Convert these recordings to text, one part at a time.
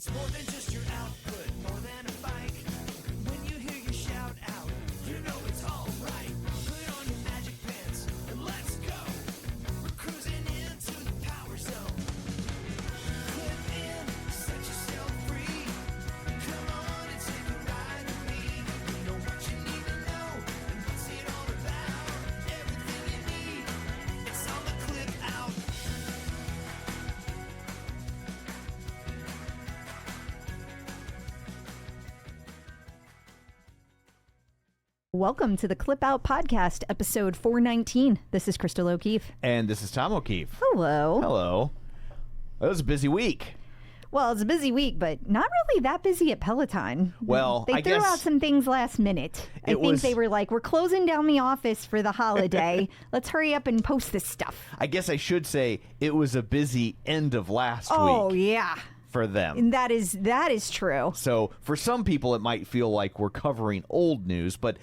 It's more than just your output, more than a bike. When you hear your shout out, you know it's all right. Put on your magic pants and let's go. We're cruising into the power zone. Clip in, set yourself free. Come on and take a ride with me. You know what you need to know and what's it all about. Everything you need, it's on the Clip Out. Welcome to the Clip Out Podcast, episode 419. This is Crystal O'Keefe. And this is Tom O'Keefe. Hello. Hello. It was a busy week. Well, it's a busy week, but not really that busy at Peloton. Well, they I threw guess out some things last minute. I think they were like, we're closing down the office for the holiday. Let's hurry up and post this stuff. I guess I should say it was a busy end of last Oh, week yeah. for them. And that is true. So for some people, it might feel like we're covering old news, but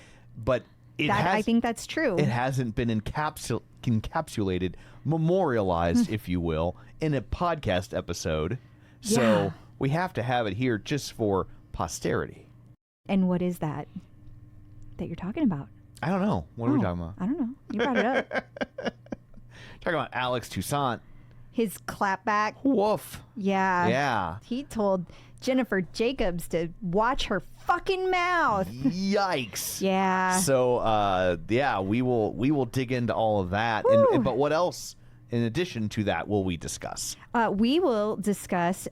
I think that's true. It hasn't been encapsulated, memorialized, if you will, in a podcast episode. So Yeah. we have to have it here just for posterity. And what is that you're talking about? I don't know. What are we talking about? I don't know. You brought it up. Talking about Alex Toussaint. His clapback. Woof. Yeah. Yeah. He told Jennifer Jacobs to watch her fucking mouth. Yikes. Yeah. So, we will dig into all of that. But what else, in addition to that, will we discuss? We will discuss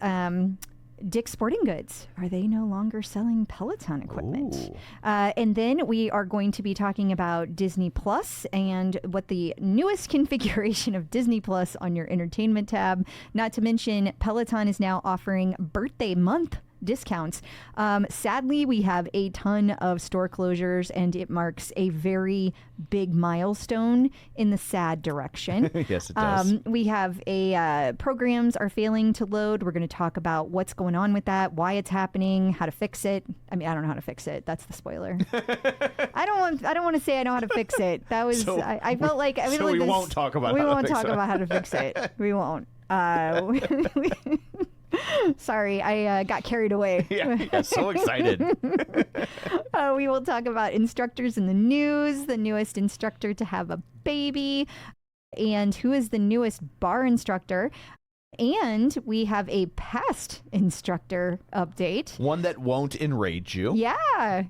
Dick's Sporting Goods. Are they no longer selling Peloton equipment? Ooh. And then we are going to be talking about Disney Plus and what the newest configuration of Disney Plus on your entertainment tab. Not to mention, Peloton is now offering birthday month discounts. Sadly, we have a ton of store closures, and it marks a very big milestone in the sad direction. Yes, it does. We have programs are failing to load. We're going to talk about what's going on with that, why it's happening, how to fix it. I mean, I don't know how to fix it. That's the spoiler. I don't want to say I know how to fix it. That was I felt like we won't talk about. We how won't to fix talk it. about how to fix it. We won't. Sorry, I got carried away. Yeah, so excited. We will talk about instructors in the news, the newest instructor to have a baby, and who is the newest barre instructor. And we have a past instructor update. One that won't enrage you. Yeah.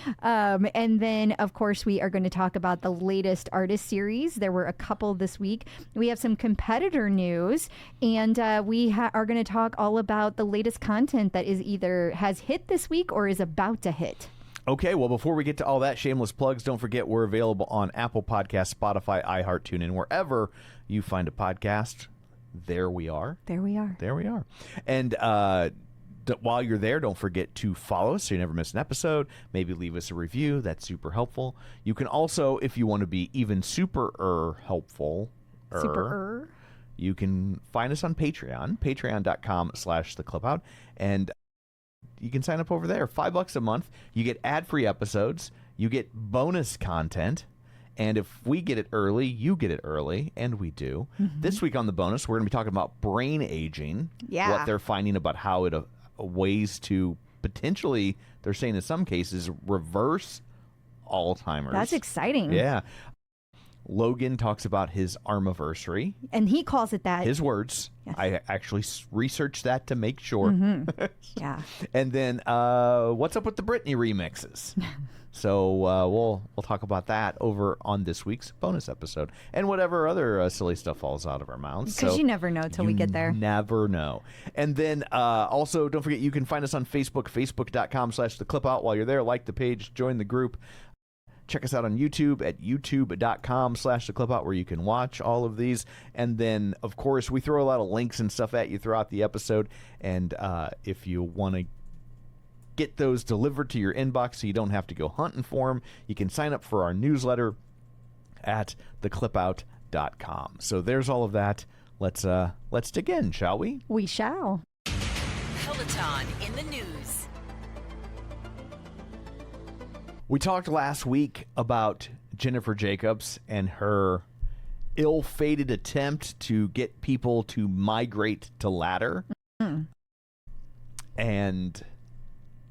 And then, of course, we are going to talk about the latest artist series. There were a couple this week. We have some competitor news, and we are going to talk all about the latest content that is either has hit this week or is about to hit. Okay, well, before we get to all that, shameless plugs, don't forget we're available on Apple Podcasts, Spotify, iHeart, TuneIn, wherever you find a podcast. There we are. And while you're there, don't forget to follow us so you never miss an episode. Maybe leave us a review. That's super helpful. You can also, if you want to be even super helpful, you can find us on Patreon, patreon.com/theclipout. And you can sign up over there. $5 a month. You get ad-free episodes. You get bonus content. And if we get it early, you get it early, and we do. Mm-hmm. This week on the bonus, we're going to be talking about brain aging. Yeah. What they're finding about how it ways to potentially, they're saying in some cases, reverse Alzheimer's. That's exciting. Yeah. Logan talks about his armiversary. And he calls it that. His words. Yes. I actually researched that to make sure. Mm-hmm. Yeah. And then what's up with the Britney remixes? So we'll talk about that over on this week's bonus episode and whatever other silly stuff falls out of our mouths. Because you never know till we get there. Never know. And then also don't forget you can find us on Facebook, facebook.com/theclipout. While you're there, like the page, join the group. Check us out on YouTube at youtube.com/theclipout where you can watch all of these. And then, of course, we throw a lot of links and stuff at you throughout the episode. And if you want to get those delivered to your inbox so you don't have to go hunting for them, you can sign up for our newsletter at theclipout.com. So there's all of that. Let's dig in, shall we? We shall. Peloton in the news. We talked last week about Jennifer Jacobs and her ill-fated attempt to get people to migrate to Ladder. Mm-hmm. and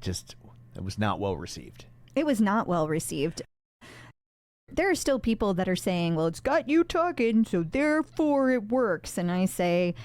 just it was not well received. It was not well received. There are still people that are saying, well, it's got you talking, so therefore it works. And I say,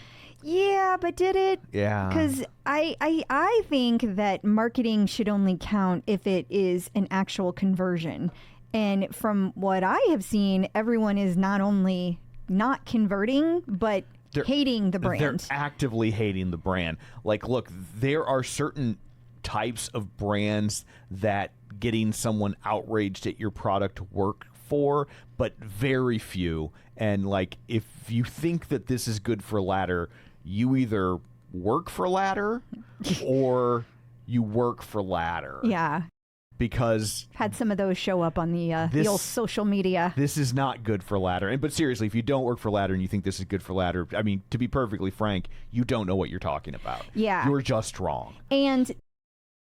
yeah, but did it? Yeah. Because I think that marketing should only count if it is an actual conversion. And from what I have seen, everyone is not only not converting, but they're hating the brand. They're actively hating the brand. Like, look, there are certain types of brands that getting someone outraged at your product work for, but very few. And like, if you think that this is good for Ladder, you either work for Ladder or you work for Ladder. Yeah. Because had some of those show up on the old social media. This is not good for Ladder. But seriously, if you don't work for Ladder and you think this is good for Ladder, I mean, to be perfectly frank, you don't know what you're talking about. Yeah. You're just wrong. And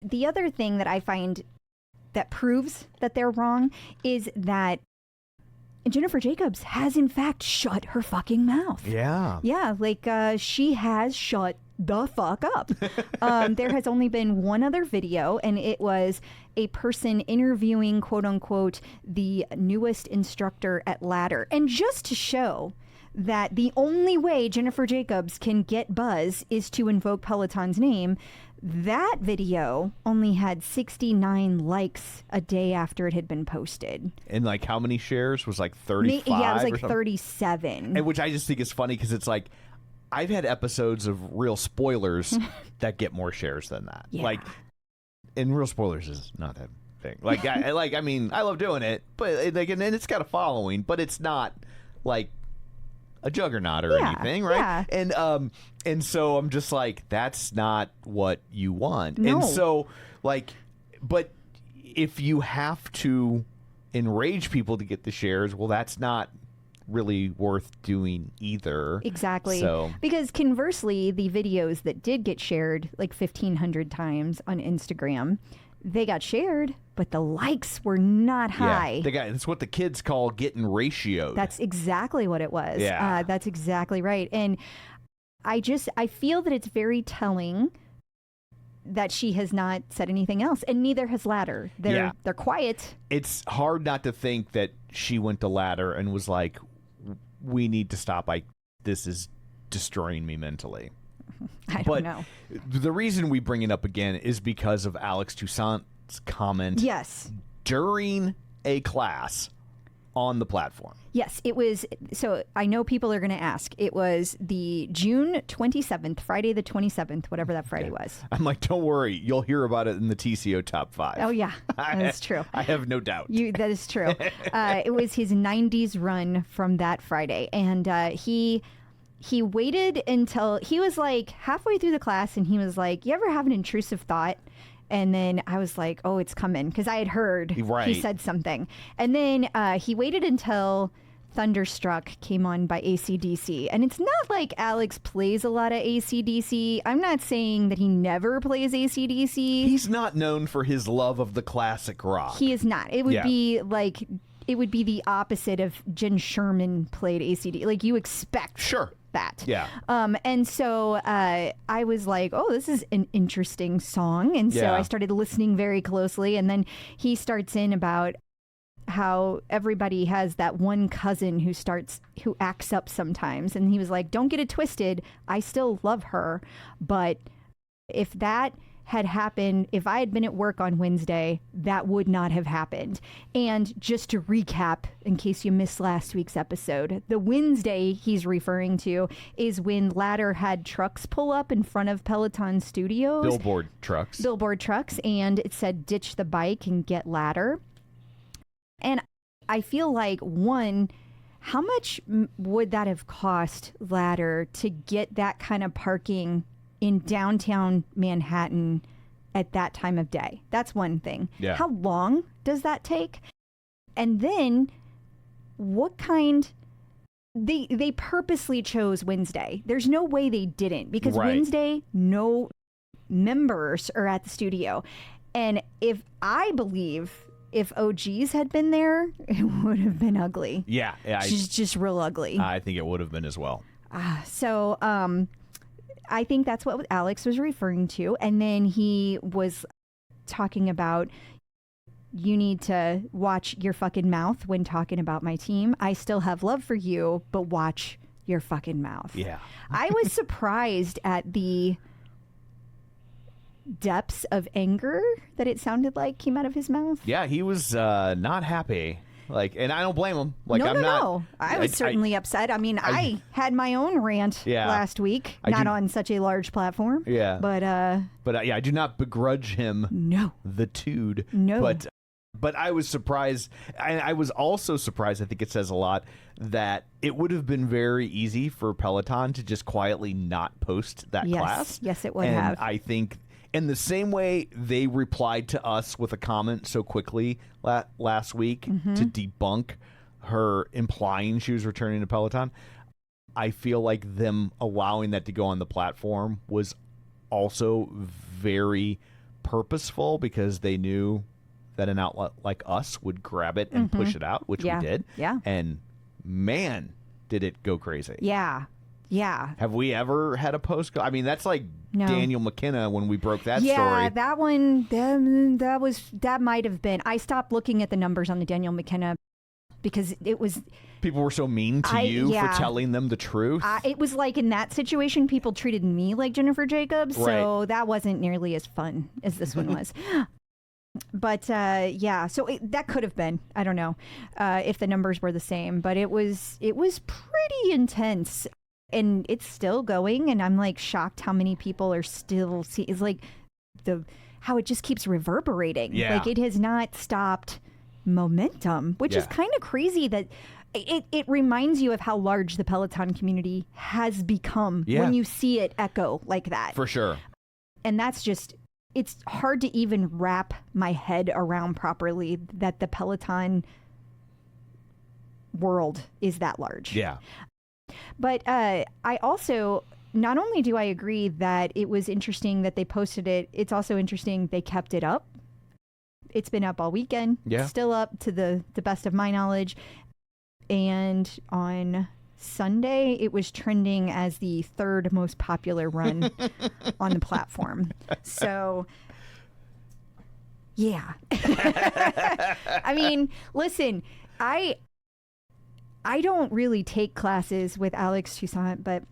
the other thing that I find that proves that they're wrong is that Jennifer Jacobs has in fact shut her fucking mouth. Yeah. Yeah, like she has shut the fuck up. There has only been one other video, and it was a person interviewing, quote unquote, the newest instructor at Ladder. And just to show that the only way Jennifer Jacobs can get buzz is to invoke Peloton's name, that video only had 69 likes a day after it had been posted. And like how many shares? Was like 35? Yeah, it was like 37. And which I just think is funny because it's like, I've had episodes of Real Spoilers that get more shares than that. Yeah. Like, and Real Spoilers is not that big. Like, I mean, I love doing it, but like, and it's got a following, but it's not like a juggernaut or anything, right? Yeah. And so I'm just like, that's not what you want. No. And so, like, but if you have to enrage people to get the shares, well, that's not really worth doing either. Exactly. So, because conversely, the videos that did get shared like 1,500 times on Instagram, they got shared, but the likes were not high. Yeah, it's what the kids call getting ratioed. That's exactly what it was. Yeah. That's exactly right. And I feel that it's very telling that she has not said anything else, and neither has Ladder. They're quiet. It's hard not to think that she went to Ladder and was like, we need to stop. This is destroying me mentally. I don't know. The reason we bring it up again is because of Alex Toussaint's comment during a class on the platform. Yes, it was. So I know people are going to ask. It was the June 27th, Friday the 27th, whatever that Friday was. I'm like, don't worry. You'll hear about it in the TCO Top 5. Oh, yeah. That's true. I have no doubt. That is true. It was his 90s run from that Friday. And he waited until he was like halfway through the class, and he was like, you ever have an intrusive thought? And then I was like, oh, it's coming, because I had heard he said something. And then he waited until Thunderstruck came on by AC/DC. And it's not like Alex plays a lot of AC/DC. I'm not saying that he never plays AC/DC. He's not known for his love of the classic rock. He is not. It would be like, it would be the opposite of Jen Sherman played AC/DC. Like, you expect that. Yeah. And so I was like, oh, this is an interesting song. And so I started listening very closely. And then he starts in about how everybody has that one cousin who acts up sometimes. And he was like, don't get it twisted. I still love her. But if that had happened, if I had been at work on Wednesday, that would not have happened. And just to recap, in case you missed last week's episode, the Wednesday he's referring to is when Ladder had trucks pull up in front of Peloton Studios. Billboard trucks. And it said, ditch the bike and get Ladder. And I feel like, one, how much would that have cost Ladder to get that kind of parking in downtown Manhattan at that time of day? That's one thing. Yeah. How long does that take? And then what kind... They purposely chose Wednesday. There's no way they didn't, because Wednesday, no members are at the studio. And if OGs had been there, it would have been ugly. Yeah. Just real ugly. I think it would have been as well. So I think that's what Alex was referring to. And then he was talking about, you need to watch your fucking mouth when talking about my team. I still have love for you, but watch your fucking mouth. Yeah. I was surprised at the depths of anger that it sounded like came out of his mouth. Yeah, he was not happy. Like, and I don't blame him. Like, No. I was certainly upset. I mean, I had my own rant last week, not on such a large platform. Yeah. But yeah, I do not begrudge him the dude. No. But I was surprised. I was also surprised, I think it says a lot, that it would have been very easy for Peloton to just quietly not post that class. Yes, it would and have. I think in the same way they replied to us with a comment so quickly last week to debunk her implying she was returning to Peloton, I feel like them allowing that to go on the platform was also very purposeful, because they knew that an outlet like us would grab it and push it out, which we did. Yeah. And man, did it go crazy. Yeah. Have we ever had a post go? I mean, that's like Daniel McKenna when we broke that story. Yeah, that one, that might have been. I stopped looking at the numbers on the Daniel McKenna because it was... People were so mean to you for telling them the truth. It was like in that situation, people treated me like Jennifer Jacobs, so that wasn't nearly as fun as this one was. But so that could have been. I don't know if the numbers were the same, but it was pretty intense, and it's still going. And I'm like shocked how many people are still it's like how it just keeps reverberating. Yeah. Like it has not stopped momentum, which is kind of crazy. That it reminds you of how large the Peloton community has become when you see it echo like that. For sure. And that's just. It's hard to even wrap my head around properly that the Peloton world is that large. Yeah. But I also, not only do I agree that it was interesting that they posted it, it's also interesting they kept it up. It's been up all weekend. Yeah. Still up to the best of my knowledge. And on Sunday, it was trending as the third most popular run on the platform. So, yeah. I mean, listen, I don't really take classes with Alex Toussaint, but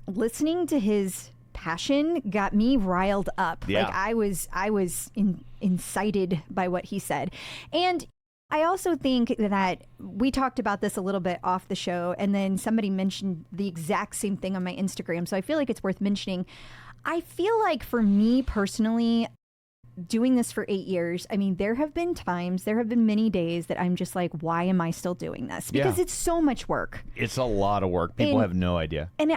listening to his passion got me riled up. Yeah. Like I was incited by what he said. And I also think that we talked about this a little bit off the show, and then somebody mentioned the exact same thing on my Instagram. So I feel like it's worth mentioning. I feel like for me personally, doing this for 8 years, I mean, there have been many days that I'm just like, why am I still doing this? Because it's so much work. It's a lot of work. People have no idea. And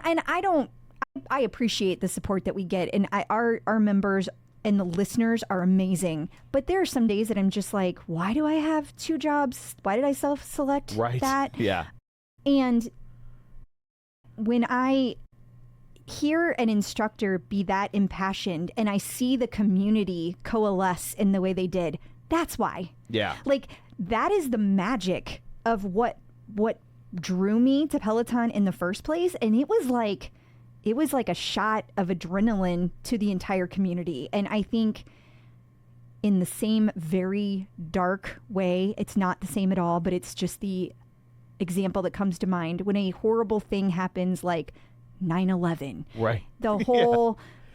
I appreciate the support that we get, and our members and the listeners are amazing. But there are some days that I'm just like, why do I have 2 jobs? Why did I self-select that? Yeah. And when I hear an instructor be that impassioned and I see the community coalesce in the way they did, that's why. Yeah. Like, that is the magic of what drew me to Peloton in the first place. And it was like a shot of adrenaline to the entire community. And I think in the same very dark way, it's not the same at all, but it's just the example that comes to mind when a horrible thing happens like 9/11. Right. The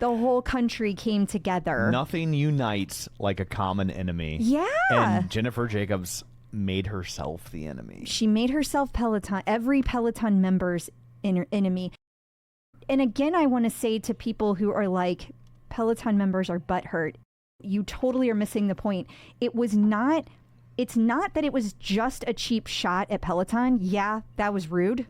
whole country came together. Nothing unites like a common enemy. Yeah. And Jennifer Jacobs made herself the enemy. She made herself every Peloton member's enemy. And again, I want to say to people who are like, Peloton members are butthurt, you totally are missing the point. It's not that it was just a cheap shot at Peloton. Yeah, that was rude.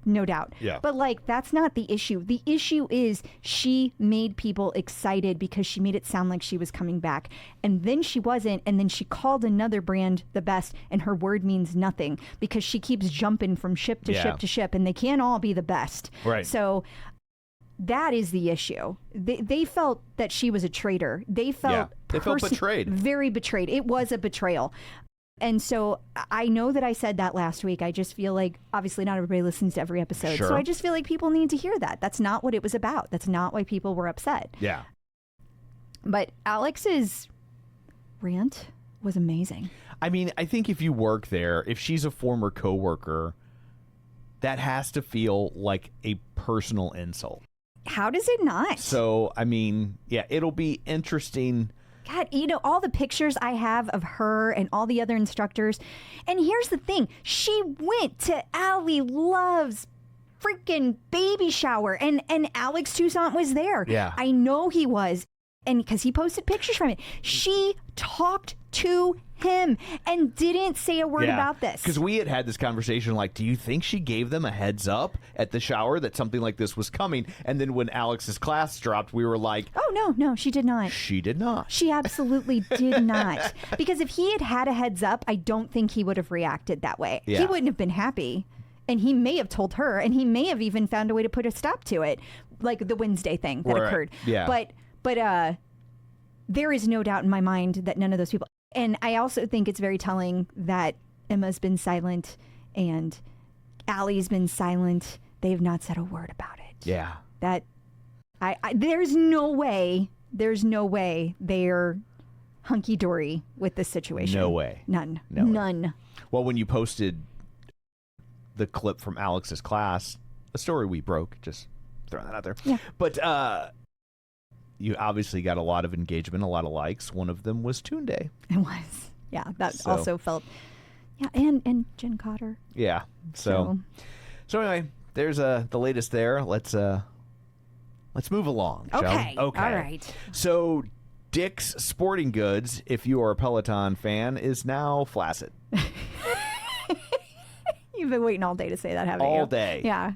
No doubt. Yeah. But like, that's not the issue. The issue is she made people excited because she made it sound like she was coming back. And then she wasn't. And then she called another brand the best. And her word means nothing because she keeps jumping from ship to ship to ship. And they can't all be the best. Right. So that is the issue. They felt that she was a traitor. They felt betrayed. Very betrayed. It was a betrayal. And so I know that I said that last week. I just feel like, obviously not everybody listens to every episode. Sure. So I just feel like people need to hear that. That's not what it was about. That's not why people were upset. Yeah. But Alex's rant was amazing. I mean, I think if you work there, if she's a former coworker, that has to feel like a personal insult. How does it not? So, I mean, yeah, it'll be interesting. God, all the pictures I have of her and all the other instructors. And here's the thing. She went to Allie Love's freaking baby shower and Alex Toussaint was there. Yeah. I know he was. And because he posted pictures from it. She talked to him and didn't say a word about this. Because we had this conversation like, do you think she gave them a heads up at the shower that something like this was coming? And then when Alex's class dropped, we were like, oh, no, she did not. She did not. She absolutely did not. Because if he had a heads up, I don't think he would have reacted that way. Yeah. He wouldn't have been happy. And he may have told her, and he may have even found a way to put a stop to it, like the Wednesday thing that occurred. Yeah. But there is no doubt in my mind that none of those people. And I also think it's very telling that Emma's been silent and Allie's been silent. They have not said a word about it. Yeah. That there's no way they're hunky dory with this situation. No way. None. No way. None. Well, when you posted the clip from Alex's class, a story we broke, just throwing that out there. Yeah. But you obviously got a lot of engagement, a lot of likes. One of them was Toon Day. It was. Yeah, that So- also felt. Yeah, and Jen Cotter. Yeah. So anyway, there's the latest there. Let's move along. shall we? Okay. Okay. All right. So Dick's Sporting Goods, if you are a Peloton fan, is now flaccid. You've been waiting all day to say that, haven't you? All day. Yeah.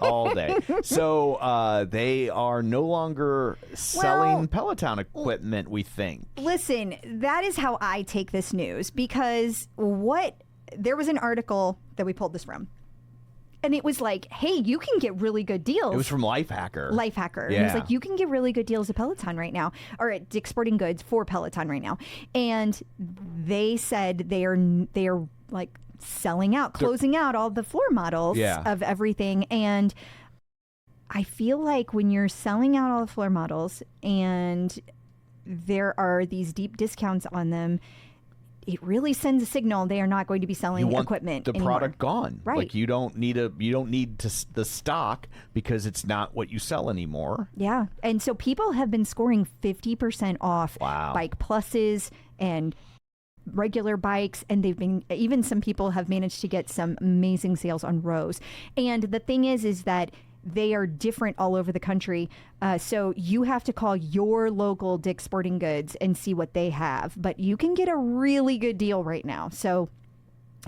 All day. So they are no longer selling Peloton equipment, we think. Listen, that is how I take this news because there was an article that we pulled this from. And it was like, hey, you can get really good deals. It was from Lifehacker. Lifehacker. And it Yeah. was like, you can get really good deals at Peloton right now, or at Dick's Sporting Goods for Peloton right now. And they said they are like selling out, closing out all the floor models of everything. And I feel like when you're selling out all the floor models and there are these deep discounts on them, it really sends a signal they are not going to be selling you want equipment the anymore. product gone. Right. Like you don't need the stock because it's not what you sell anymore. Yeah. And so people have been scoring 50% off bike pluses and regular bikes, and they've been, even some people have managed to get some amazing sales on Rose. And the thing is that they are different all over the country. So you have to call your local Dick's Sporting Goods and see what they have. But you can get a really good deal right now. So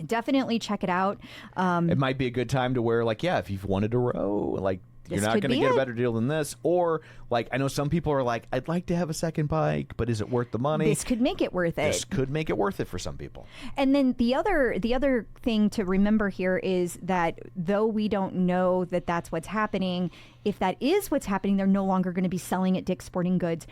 definitely check it out. It might be a good time to wear, like, if you've wanted a row, like, you're This not could going to be get a it. better deal than this. Or, like, I know some people are like, I'd like to have a second bike, but is it worth the money? This could make it worth it. This could make it worth it for some people. And then the other thing to remember here is that though we don't know that that's what's happening, if that is what's happening, they're no longer going to be selling at Dick's Sporting Goods.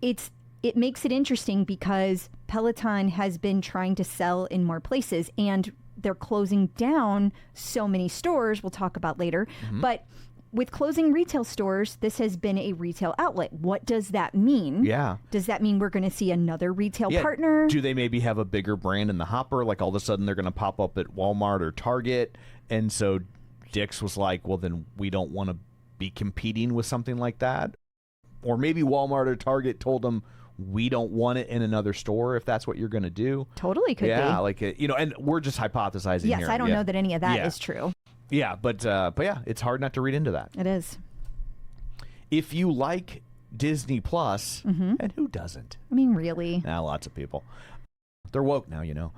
It makes it interesting because Peloton has been trying to sell in more places and they're closing down so many stores we'll talk about later. But with closing retail stores, this has been a retail outlet. What does that mean? Yeah. Does that mean we're going to see another retail partner? Do they maybe have a bigger brand in the hopper? Like all of a sudden they're going to pop up at Walmart or Target. And so Dick's was like, well, then we don't want to be competing with something like that. Or maybe Walmart or Target told them, we don't want it in another store if that's what you're going to do. Totally could be. Yeah, like, and we're just hypothesizing Yes, here. I don't know that any of that is true. Yeah, but yeah, it's hard not to read into that. It is. If you like Disney Plus, and who doesn't? I mean, really? Lots of people. They're woke now, you know.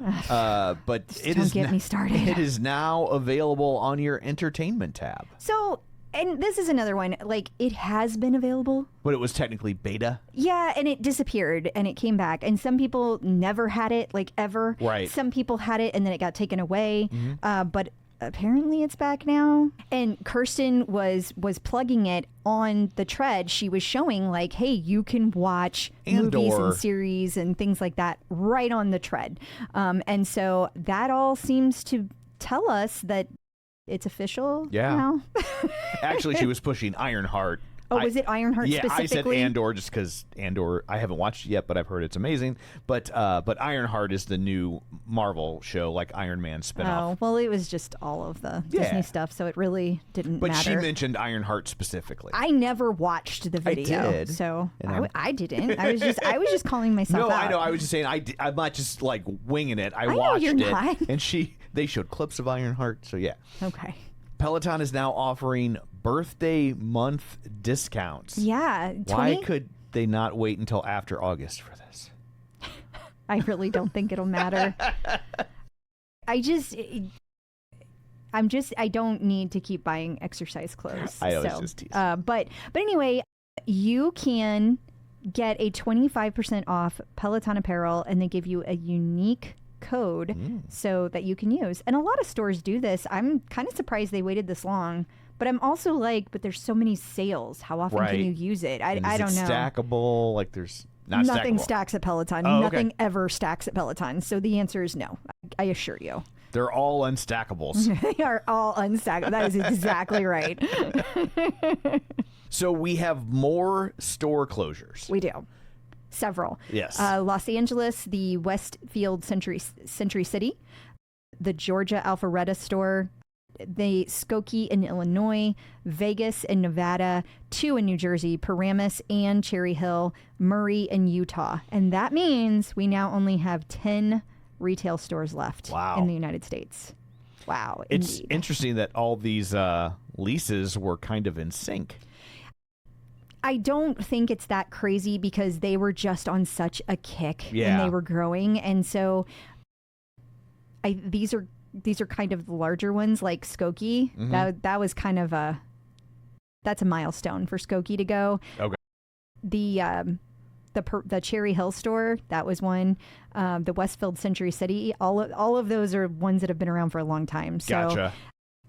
But Don't get me started. It is now available on your entertainment tab. So, and this is another one. Like, it has been available. But it was technically beta. Yeah, and it disappeared and it came back. And some people never had it, like ever. Right. Some people had it and then it got taken away. But apparently it's back now. And Kirsten was plugging it on the tread. She was showing like, hey, you can watch movies and series and things like that right on the tread. And so that all seems to tell us that it's official now. Actually, she was pushing Ironheart. Oh, was it Ironheart specifically? I said Andor just because Andor, I haven't watched it yet, but I've heard it's amazing. But Ironheart is the new Marvel show, like Iron Man spinoff. Oh, well, it was just all of the Disney stuff, so it really didn't matter. But she mentioned Ironheart specifically. I never watched the video. I did. So I didn't. I was just calling myself out. No, I know. I was just saying I'm not just like winging it. I know watched you're it. not. And they showed clips of Ironheart, so yeah. Okay. Peloton is now offering birthday month discounts. Yeah. Why could they not wait until after August for this? I really don't think it'll matter. I don't need to keep buying exercise clothes. I always just tease. But anyway, you can get a 25% off Peloton apparel, and they give you a unique code so that you can use. And a lot of stores do this. I'm kind of surprised they waited this long, but I'm also like, but there's so many sales. How often can you use it? I don't know. Stackable? Like there's nothing stackable. Stacks at Peloton. Oh, nothing ever stacks at Peloton. So the answer is no. I assure you. They're all unstackables. They are all unstackable. That is exactly right. So we have more store closures. We do. Several. Yes. Los Angeles, the Westfield Century City, the Georgia Alpharetta store, the Skokie in Illinois, Vegas in Nevada, 2 in New Jersey, Paramus and Cherry Hill, Murray in Utah. And that means we now only have 10 retail stores left in the United States. Wow. It's indeed. interesting that all these leases were kind of in sync. I don't think it's that crazy because they were just on such a kick and they were growing. And so these are kind of the larger ones like Skokie. That was kind of that's a milestone for Skokie to go. Okay. The Cherry Hill store, that was one. The Westfield Century City, all of those are ones that have been around for a long time. So Gotcha.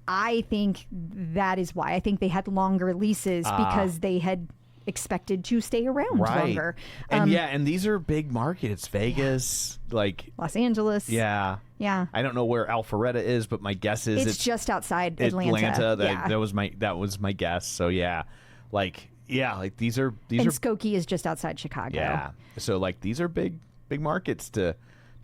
I think that is why. I think they had longer leases because they had expected to stay around longer. And these are big markets. Vegas, like Los Angeles. Yeah. I don't know where Alpharetta is, but my guess is it's just outside Atlanta. That was my guess. So these are and Skokie is just outside Chicago. Yeah. So like these are big markets to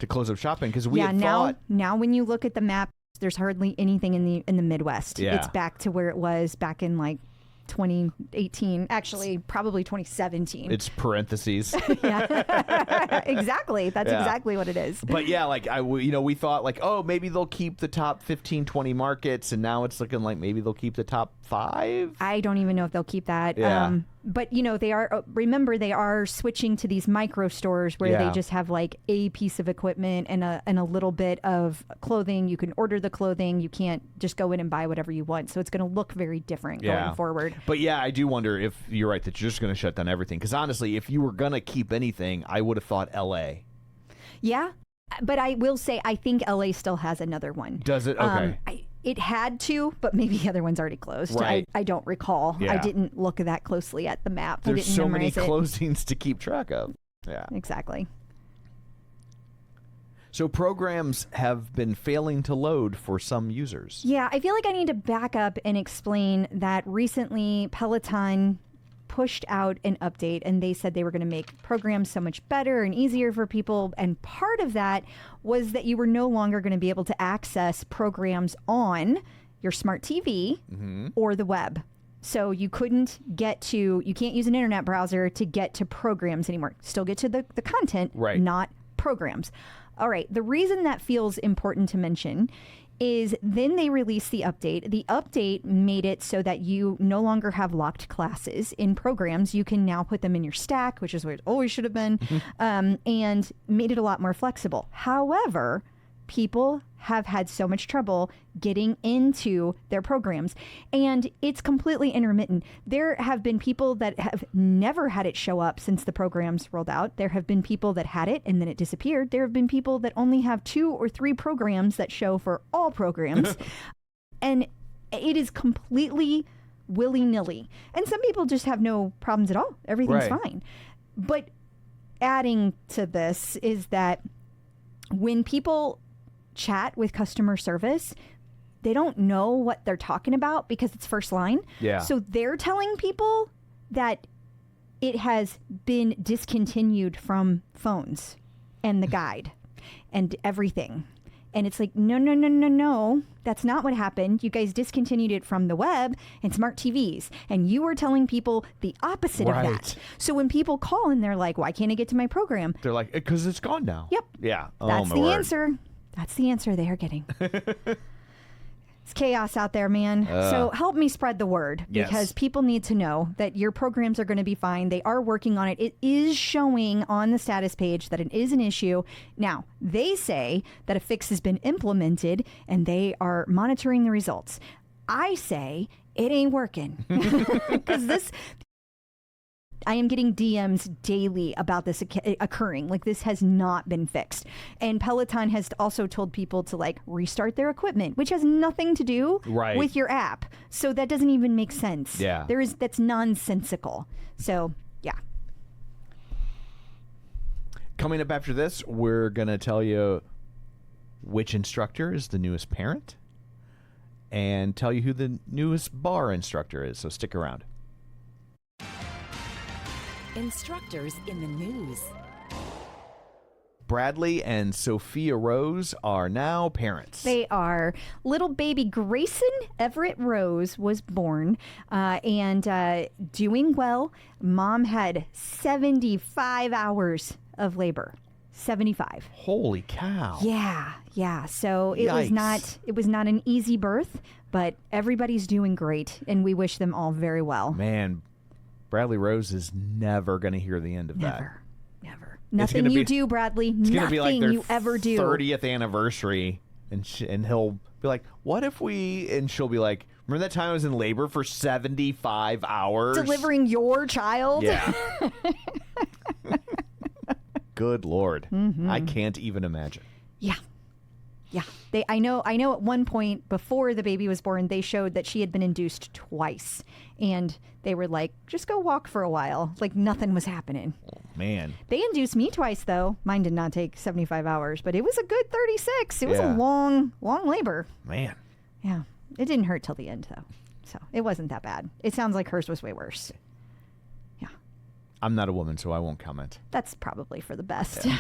close up shop in because we had thought now when you look at the map, there's hardly anything in the Midwest. Yeah. It's back to where it was back in like 2018, actually probably 2017. It's parentheses. Yeah, exactly. That's exactly what it is. But yeah, like we thought like, oh, maybe they'll keep the top 15, 20 markets, and now it's looking like maybe they'll keep the top 5. I don't even know if they'll keep that. Yeah. But they are. Remember, they are switching to these micro stores where they just have like a piece of equipment and a little bit of clothing. You can order the clothing. You can't just go in and buy whatever you want. So it's going to look very different going forward. But yeah, I do wonder if you're right that you're just going to shut down everything. Because honestly, if you were going to keep anything, I would have thought L.A. Yeah, but I will say I think L.A. still has another one. Does it? Okay. It had to, but maybe the other one's already closed. Right. I don't recall. Yeah. I didn't look that closely at the map. There's I didn't so many memorize it. closings to keep track of. Yeah. Exactly. So programs have been failing to load for some users. Yeah, I feel like I need to back up and explain that recently Peloton pushed out an update and they said they were going to make programs so much better and easier for people. And part of that was that you were no longer going to be able to access programs on your smart TV or the web. So you can't use an internet browser to get to programs anymore. Still get to the content, not programs. All right. The reason that feels important to mention is then they released the update. The update made it so that you no longer have locked classes in programs. You can now put them in your stack, which is where it always should have been, and made it a lot more flexible. However, people have had so much trouble getting into their programs, and it's completely intermittent. There have been people that have never had it show up since the programs rolled out. There have been people that had it and then it disappeared. There have been people that only have 2 or 3 programs that show for all programs. And it is completely willy-nilly. And some people just have no problems at all. Everything's fine. But adding to this is that when people chat with customer service, they don't know what they're talking about because it's first line. Yeah. So they're telling people that it has been discontinued from phones and the guide and everything. And it's like, no. That's not what happened. You guys discontinued it from the web and smart TVs. And you were telling people the opposite of that. So when people call and they're like, why can't I get to my program? They're like, because it's gone now. Yep. Yeah. That's the answer. That's the answer they are getting. It's chaos out there, man. So help me spread the word because people need to know that your programs are going to be fine. They are working on it. It is showing on the status page that it is an issue. Now, they say that a fix has been implemented and they are monitoring the results. I say it ain't working because I am getting DMs daily about this occurring. Like, this has not been fixed. And Peloton has also told people to, like, restart their equipment, which has nothing to do with your app. So that doesn't even make sense. Yeah. That's nonsensical. So, yeah. Coming up after this, we're going to tell you which instructor is the newest parent and tell you who the newest barre instructor is. So stick around. Instructors in the news. Bradley and Sophia Rose are now parents. They are. Little baby Grayson Everett Rose was born and doing well. Mom had 75 hours of labor. 75. Holy cow. Yeah. So it was not an easy birth, but everybody's doing great, and we wish them all very well. Man, Bradley Rose is never going to hear the end of that. Never. Nothing you do, Bradley. Nothing be like their you ever do. 30th anniversary, and he'll be like, "What if we?" And she'll be like, "Remember that time I was in labor for 75 hours delivering your child?" Yeah. Good Lord, I can't even imagine. Yeah. I know at one point before the baby was born, they showed that she had been induced twice. And they were like, just go walk for a while. Like nothing was happening. Oh, man. They induced me twice, though. Mine did not take 75 hours, but it was a good 36. It was a long labor. Man. Yeah. It didn't hurt till the end, though. So it wasn't that bad. It sounds like hers was way worse. Yeah. I'm not a woman, so I won't comment. That's probably for the best. Yeah.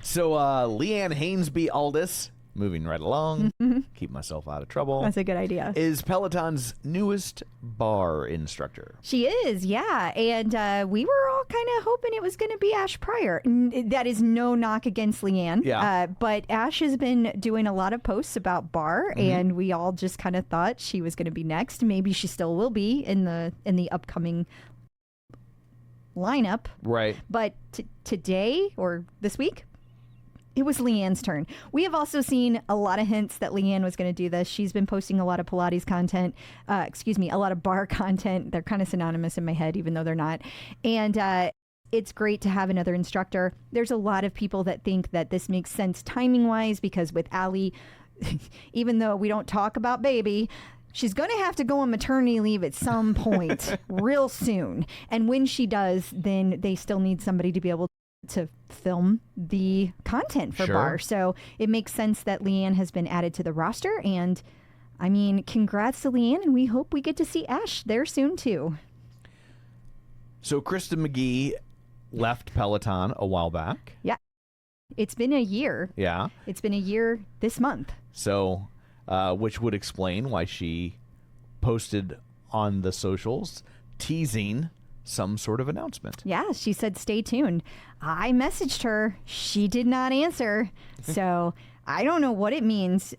So, Leanne Hainsby-Alldis, moving right along, keep myself out of trouble. That's a good idea. Is Peloton's newest barre instructor. She is, yeah. And we were all kind of hoping it was going to be Ash Pryor. That is no knock against Leanne. Yeah. But Ash has been doing a lot of posts about barre, and we all just kind of thought she was going to be next. Maybe she still will be in the upcoming lineup. Right. But today or this week, it was Leanne's turn. We have also seen a lot of hints that Leanne was going to do this. She's been posting a lot of Pilates content, a lot of barre content. They're kind of synonymous in my head, even though they're not. And it's great to have another instructor. There's a lot of people that think that this makes sense timing-wise because with Allie, even though we don't talk about baby, she's going to have to go on maternity leave at some point real soon. And when she does, then they still need somebody to be able to film the content for barre. So it makes sense that Leanne has been added to the roster. And I mean, congrats to Leanne. And we hope we get to see Ash there soon, too. So Kristen McGee left Peloton a while back. Yeah. It's been a year. Yeah. It's been a year this month. So, which would explain why she posted on the socials teasing some sort of announcement. Yeah, she said, stay tuned. I messaged her. She did not answer. So I don't know what it means.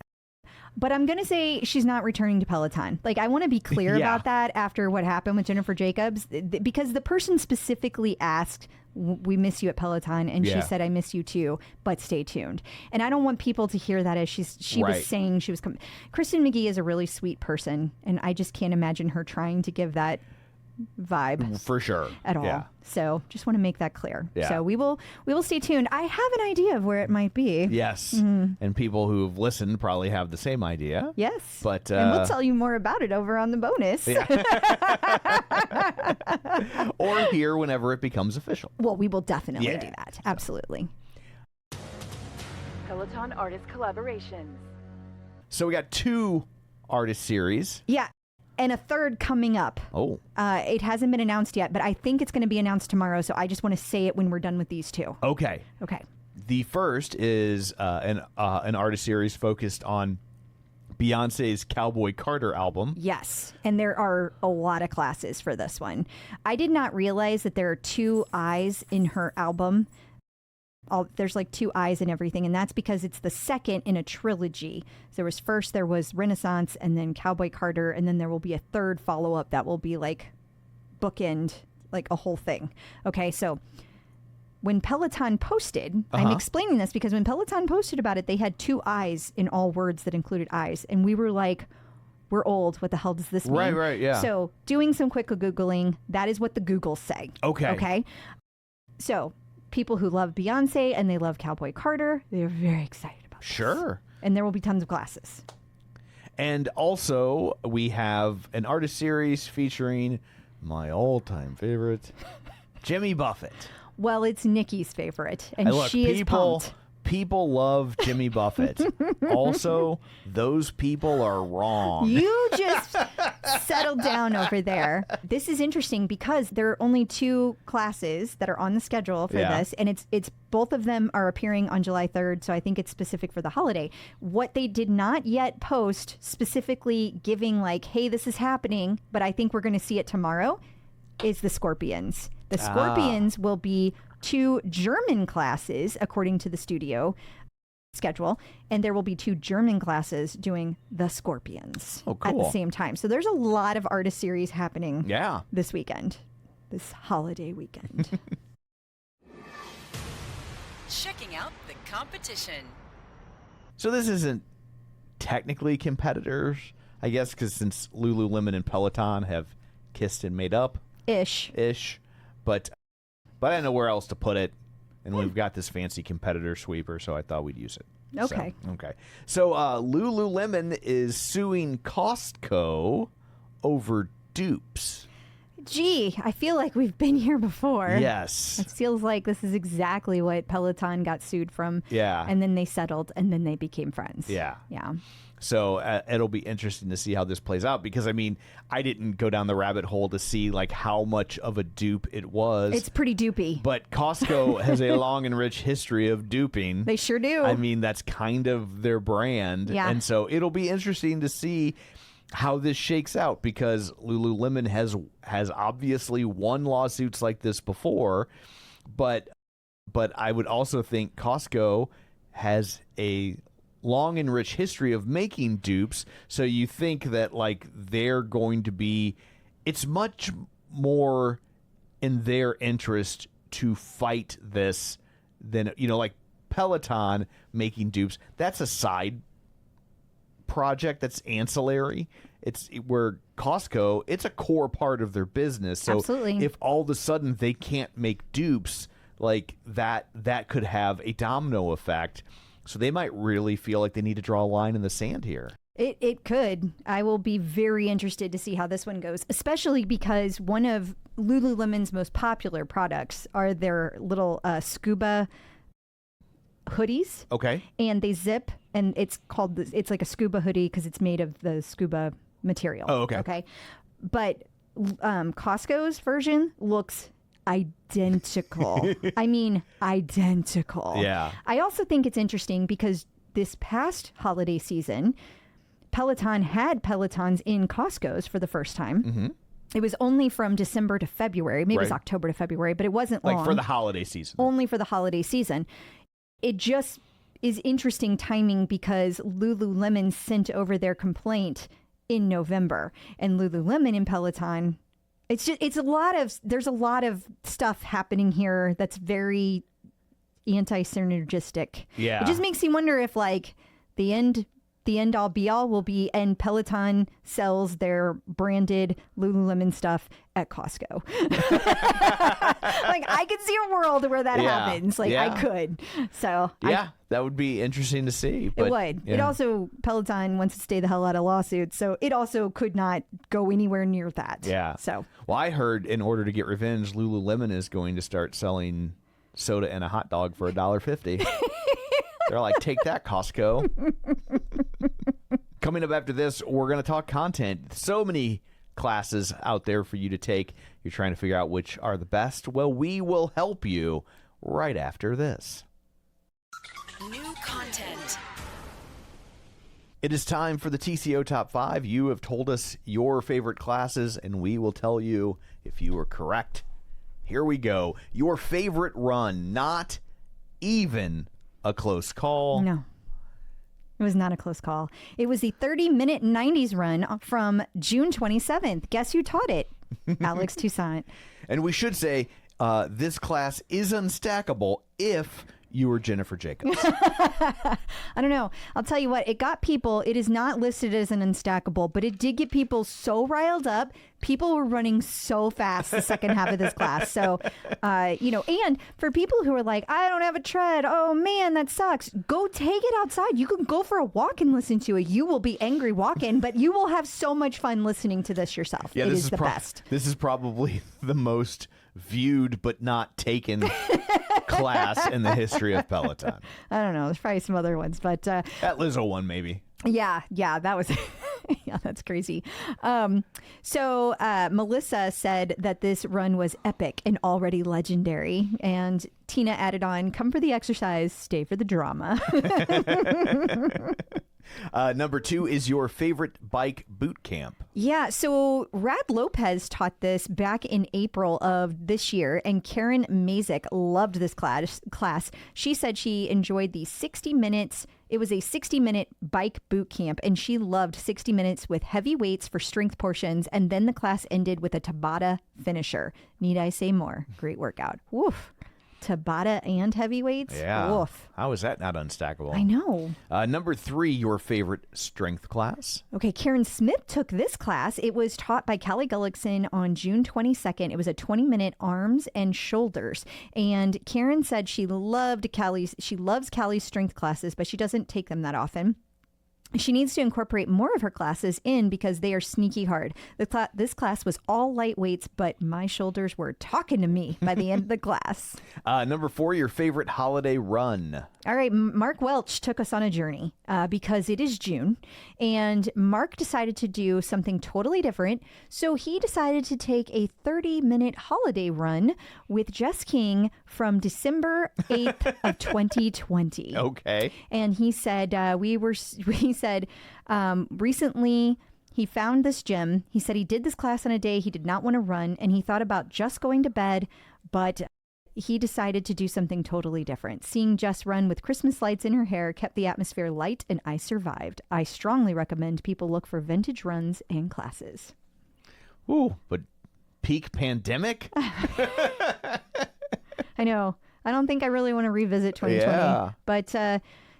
But I'm going to say she's not returning to Peloton. Like, I want to be clear about that after what happened with Jennifer Jacobs, because the person specifically asked, we miss you at Peloton. And she said, I miss you too, but stay tuned. And I don't want people to hear that as she was saying she was Kristen McGee is a really sweet person. And I just can't imagine her trying to give that vibe For sure. at all. Yeah. So just want to make that clear. Yeah. So we will stay tuned. I have an idea of where it might be. Yes. And people who've listened probably have the same idea. Yes. But and we'll tell you more about it over on the bonus. Yeah. Or here whenever it becomes official. Well, we will definitely Yeah. do that. Absolutely. Peloton artist collaborations. So we got 2 artist series. Yeah. And a third coming up. Oh. It hasn't been announced yet, but I think it's going to be announced tomorrow. So I just want to say it when we're done with these 2. Okay. Okay. The first is an artist series focused on Beyonce's Cowboy Carter album. Yes. And there are a lot of classes for this one. I did not realize that there are 2 eyes in her album. There's like 2 eyes and everything, and that's because it's the second in a trilogy. So there was Renaissance, and then Cowboy Carter, and then there will be a third follow-up that will be like bookend, like a whole thing. Okay, so when Peloton posted, I'm explaining this because when Peloton posted about it, they had 2 eyes in all words that included eyes, and we were like, we're old. What the hell does this mean? Right, yeah. So doing some quick Googling, that is what the Googles say. Okay. So people who love Beyonce and they love Cowboy Carter, they're very excited about this. Sure. And there will be tons of classes. And also, we have an artist series featuring my all-time favorite, Jimmy Buffett. Well, it's Nikki's favorite, and Hey, look, she is pumped. People love Jimmy Buffett. Also, those people are wrong. You just settle down over there. This is interesting because there are only 2 classes that are on the schedule for this, and it's both of them are appearing on July 3rd, so I think it's specific for the holiday. What they did not yet post specifically giving like, hey, this is happening, but I think we're going to see it tomorrow, is the Scorpions. The Scorpions will be 2 German classes, according to the studio schedule, and there will be 2 German classes doing the Scorpions at the same time. So there's a lot of artist series happening this weekend, this holiday weekend. Checking out the competition. So this isn't technically competitors, I guess, because since Lululemon and Peloton have kissed and made up. Ish. But I didn't know where else to put it, and we've got this fancy competitor sweeper, so I thought we'd use it. Okay. So Lululemon is suing Costco over dupes. Gee, I feel like we've been here before. Yes. It feels like this is exactly what Peloton got sued from. Yeah. And then they settled, and then they became friends. Yeah. Yeah. So it'll be interesting to see how this plays out because, I mean, I didn't go down the rabbit hole to see, like, how much of a dupe it was. It's pretty dupey. But Costco has a long and rich history of duping. They sure do. I mean, that's kind of their brand. Yeah. And so it'll be interesting to see how this shakes out because Lululemon has obviously won lawsuits like this before, but I would also think Costco has a long and rich history of making dupes, so you think that like they're going to be, it's much more in their interest to fight this than, you know, like Peloton making dupes. That's a side project, that's ancillary. It's where Costco, it's a core part of their business. So Absolutely. If all of a sudden they can't make dupes, like that could have a domino effect. So they might really feel like they need to draw a line in the sand here. It could. I will be very interested to see how this one goes, especially because one of Lululemon's most popular products are their little scuba hoodies. Okay. And they zip, and it's like a scuba hoodie because it's made of the scuba material. Oh, okay. Okay. But Costco's version looks identical. I mean, identical. Yeah. I also think it's interesting because this past holiday season, Peloton had Pelotons in Costco's for the first time. Mm-hmm. It was only from December to February. Maybe it was Right. October to February, but it wasn't Like long. for the holiday season. Only for the holiday season. It just is interesting timing because Lululemon sent over their complaint in November, and Lululemon and Peloton, there's a lot of stuff happening here that's very anti-synergistic. Yeah. It just makes you wonder if like the end the end all be all will be, and Peloton sells their branded Lululemon stuff at Costco. Like, I could see a world where that happens. Like, I could. So that would be interesting to see. But, it would. It also, Peloton wants to stay the hell out of lawsuits, so it also could not go anywhere near that. Yeah. So. Well, I heard in order to get revenge, Lululemon is going to start selling soda and a hot dog for $1.50. They're like, take that, Costco. Coming up after this, we're going to talk content. So many classes out there for you to take. You're trying to figure out which are the best. Well, we will help you right after this. New content. It is time for the TCO Top 5. You have told us your favorite classes, and we will tell you if you were correct. Here we go. Your favorite run, not even a close call. No. It was not a close call. It was the 30-minute 90s run from June 27th. Guess who taught it? Alex Toussaint. And we should say this class is unstackable if you were Jennifer Jacobs. I don't know. I'll tell you what. It got people, it is not listed as an unstackable, but it did get people so riled up. People were running so fast the second half of this class. So, and for people who are like, I don't have a tread. Oh, man, that sucks. Go take it outside. You can go for a walk and listen to it. You will be angry walking, but you will have so much fun listening to this yourself. Yeah, it is the best. This is probably the most viewed but not taken class in the history of Peloton. I don't know. There's probably some other ones, but that Lizzo one, maybe. Yeah, that was yeah, that's crazy. So Melissa said that this run was epic and already legendary, and Tina added on, come for the exercise, stay for the drama. Number 2 is your favorite bike boot camp. Yeah, so Rad Lopez taught this back in April of this year, and Karen Mazik loved this class. She said she enjoyed the 60 minutes. It was a 60-minute bike boot camp, and she loved 60 minutes with heavy weights for strength portions, and then the class ended with a Tabata finisher. Need I say more? Great workout. Woof. Tabata and heavyweights? Yeah. Woof. How is that not unstackable? I know. Number 3, your favorite strength class. Okay, Karen Smith took this class. It was taught by Callie Gullickson on June 22nd. It was a 20-minute arms and shoulders. And Karen said she loves Callie's strength classes, but she doesn't take them that often. She needs to incorporate more of her classes in because they are sneaky hard. This class was all light weights, but my shoulders were talking to me by the end of the class. Number 4, your favorite holiday run. All right, Mark Welch took us on a journey because it is June, and Mark decided to do something totally different. So he decided to take a 30-minute holiday run with Jess King from December 8th of 2020. Okay. And he said, recently he found this gym. He said he did this class on a day he did not want to run, and he thought about just going to bed, but he decided to do something totally different. Seeing Jess run with Christmas lights in her hair kept the atmosphere light, and I survived. I strongly recommend people look for vintage runs and classes. Ooh, but peak pandemic? I know. I don't think I really want to revisit 2020, but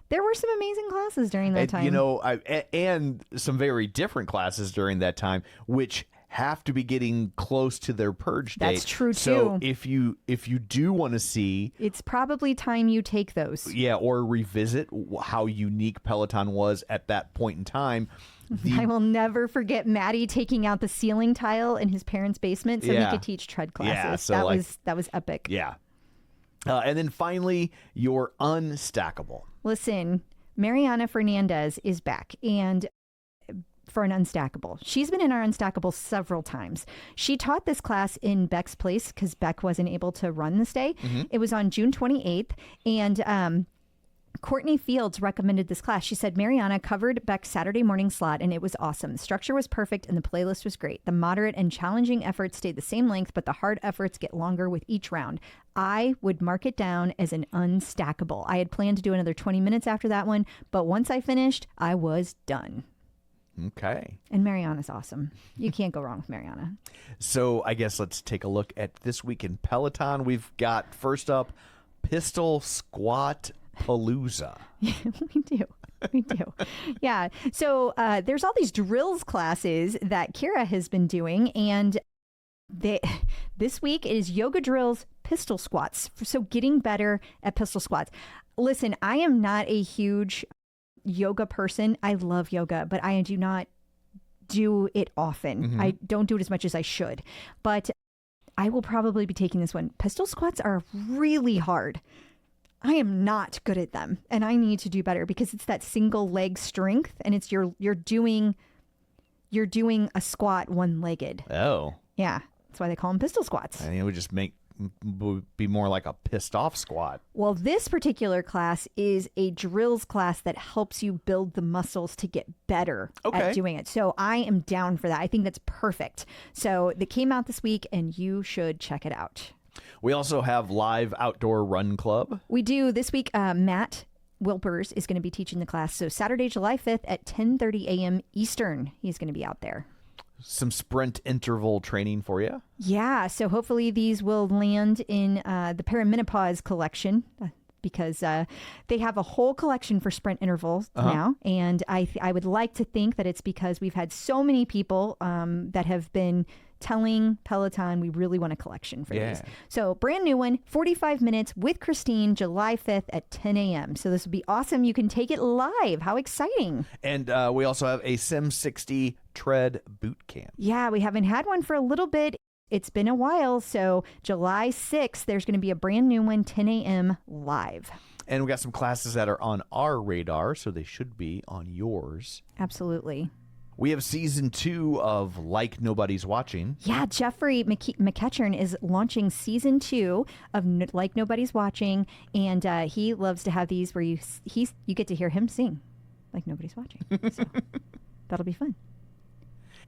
there were some amazing classes during that time. And some very different classes during that time, which have to be getting close to their purge date. That's true, so too. if you do want to see, it's probably time you take those. Yeah, or revisit how unique Peloton was at that point in time. I will never forget Maddie taking out the ceiling tile in his parents' basement so he could teach tread classes. Yeah, so that was epic. Yeah. And then finally, your unstackable. Listen, Mariana Fernandez is back, and for an unstackable. She's been in our unstackable several times. She taught this class in Beck's place because Beck wasn't able to run this day. Mm-hmm. It was on June 28th, and Courtney Fields recommended this class. She said Mariana covered Beck's Saturday morning slot, and it was awesome. The structure was perfect, and the playlist was great. The moderate and challenging efforts stayed the same length, but the hard efforts get longer with each round. I would mark it down as an unstackable. I had planned to do another 20 minutes after that one, but once I finished, I was done. Okay. And Mariana's awesome. You can't go wrong with Mariana. So I guess let's take a look at this week in Peloton. We've got, first up, Pistol Squat Palooza. Yeah, we do. We do. Yeah. So there's all these drills classes that Kira has been doing, and this week is yoga drills, pistol squats. So getting better at pistol squats. Listen, I am not a huge yoga person. I love yoga, but I do not do it often. Mm-hmm. I don't do it as much as I should, but I will probably be taking this one. Pistol squats are really hard. I am not good at them, and I need to do better because it's that single leg strength, and it's you're doing a squat one-legged. Oh. Yeah. That's why they call them pistol squats. I think it would just be more like a pissed off squat. Well, this particular class is a drills class that helps you build the muscles to get better at doing it. So I am down for that. I think that's perfect. So they came out this week, and you should check it out. We also have live outdoor run club. We do this week. Matt Wilpers is going to be teaching the class. So Saturday, July 5th at 10:30 a.m. Eastern, he's going to be out there. Some sprint interval training for you. Yeah. So hopefully these will land in the perimenopause collection because they have a whole collection for sprint intervals now. And I would like to think that it's because we've had so many people that have been telling Peloton we really want a collection for these. So brand new one, 45 minutes with Christine, July 5th at 10 a.m. So this would be awesome. You can take it live. How exciting. And we also have a Sim 60 tread boot camp. Yeah, we haven't had one for a little bit. It's been a while. So July 6th, there's going to be a brand new one, 10 a.m. live. And we got some classes that are on our radar, so they should be on yours. Absolutely. We have season 2 of Like Nobody's Watching. Yeah, Jeffrey McEachern is launching season 2 of Like Nobody's Watching, and he loves to have these where you get to hear him sing like nobody's watching. So that'll be fun.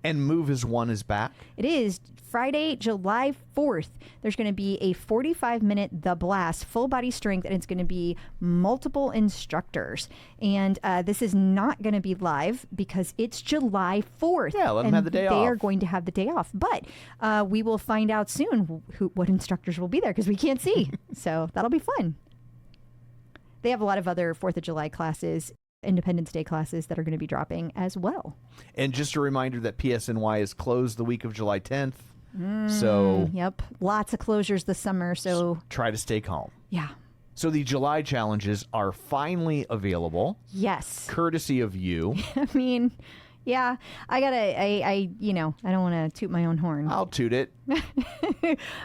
And Move As One is back. It is Friday, July 4th. There's going to be a 45-minute The Blast, full body strength, and it's going to be multiple instructors. And this is not going to be live because it's July 4th. Yeah, let them have the day off. They are going to have the day off. But we will find out soon what instructors will be there because we can't see. So that'll be fun. They have a lot of other 4th of July classes, Independence Day classes that are going to be dropping as well. And just a reminder that PSNY is closed the week of July 10th. So yep, lots of closures this summer. So try to stay calm. Yeah. So the July challenges are finally available. Yes. Courtesy of you. I mean, yeah, I don't want to toot my own horn. I'll toot it.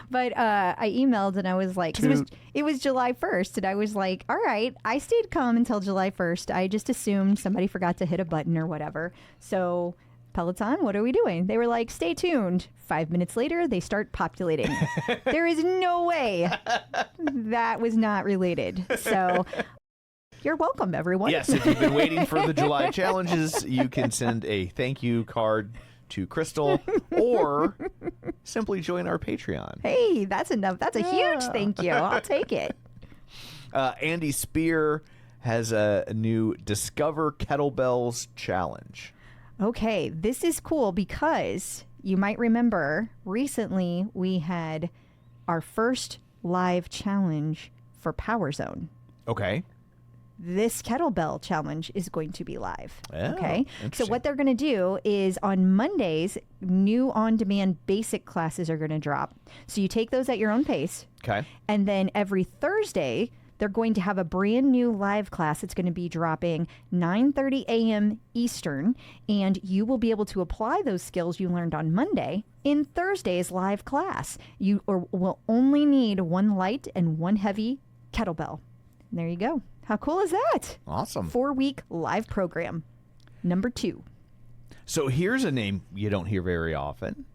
But I emailed and I was like, 'cause it was July 1st. And I was like, all right, I stayed calm until July 1st. I just assumed somebody forgot to hit a button or whatever. So Peloton, what are we doing? They were like, stay tuned. 5 minutes later, they start populating. There is no way that was not related. So you're welcome, everyone. Yes, if you've been waiting for the July challenges, you can send a thank you card to Crystal or simply join our Patreon. Hey, that's enough. That's a huge thank you. I'll take it. Andy Spear has a new Discover Kettlebells challenge. Okay, this is cool because you might remember recently we had our first live challenge for Power Zone. Okay. This kettlebell challenge is going to be live. Oh, okay. So what they're going to do is on Mondays, new on-demand basic classes are going to drop. So you take those at your own pace. Okay. And then every Thursday, they're going to have a brand new live class. It's going to be dropping 9:30 a.m. Eastern, and you will be able to apply those skills you learned on Monday in Thursday's live class. You will only need one light and one heavy kettlebell. And there you go. How cool is that? Awesome. 4-week live program. Number 2. So here's a name you don't hear very often.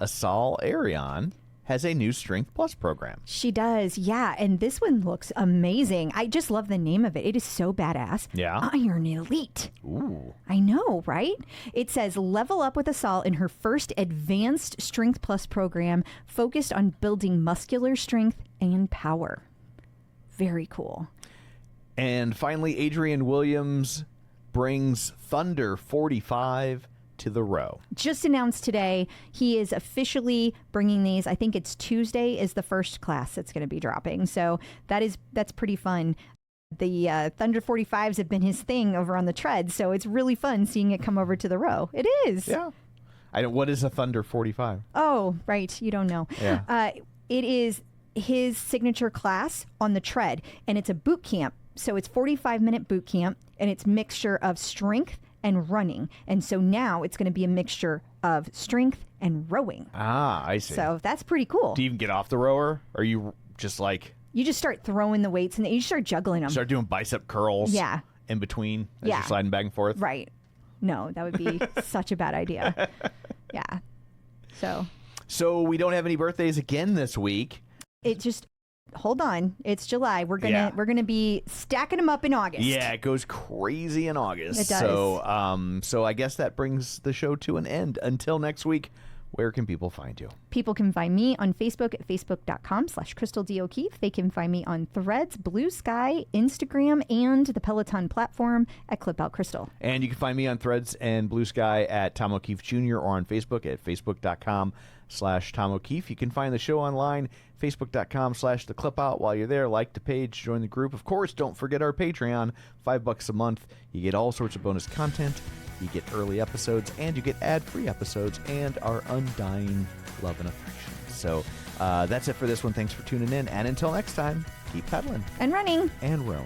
Asal Arion has a new Strength Plus program. She does, yeah. And this one looks amazing. I just love the name of it. It is so badass. Yeah. Iron Elite. Ooh. I know, right? It says level up with Asal in her first advanced Strength Plus program focused on building muscular strength and power. Very cool. And finally, Adrian Williams brings Thunder 45 to the row. Just announced today, he is officially bringing these. I think it's Tuesday is the first class that's going to be dropping. So that's pretty fun. The Thunder 45s have been his thing over on the tread, so it's really fun seeing it come over to the row. It is. Yeah. What is a Thunder 45? Oh, right. You don't know. Yeah. It is his signature class on the tread, and it's a boot camp. So it's 45-minute boot camp, and it's mixture of strength and running. And so now it's going to be a mixture of strength and rowing. Ah, I see. So that's pretty cool. Do you even get off the rower? Or are you just like... You just start throwing the weights, and you start juggling them. Start doing bicep curls Yeah. in between as Yeah. you're sliding back and forth? Right. No, that would be such a bad idea. Yeah. So we don't have any birthdays again this week. it just... Hold on, it's July. We're gonna be stacking them up in August. Yeah, it goes crazy in August. It does. So I guess that brings the show to an end. Until next week, where can people find you? People can find me on Facebook at facebook.com/Crystal D. O'Keefe. They can find me on Threads, Blue Sky, Instagram, and the Peloton platform at Clip Out Crystal. And you can find me on Threads and Blue Sky at Tom O'Keefe Jr. or on Facebook at facebook.com/Tom O'Keefe. You can find the show online, facebook.com/The Clip Out. While you're there, like the page, join the group. Of course, don't forget our Patreon, $5 a month. You get all sorts of bonus content. You get early episodes, and you get ad-free episodes, and our undying love and affection. So that's it for this one. Thanks for tuning in, and until next time, keep pedaling And running. and rowing.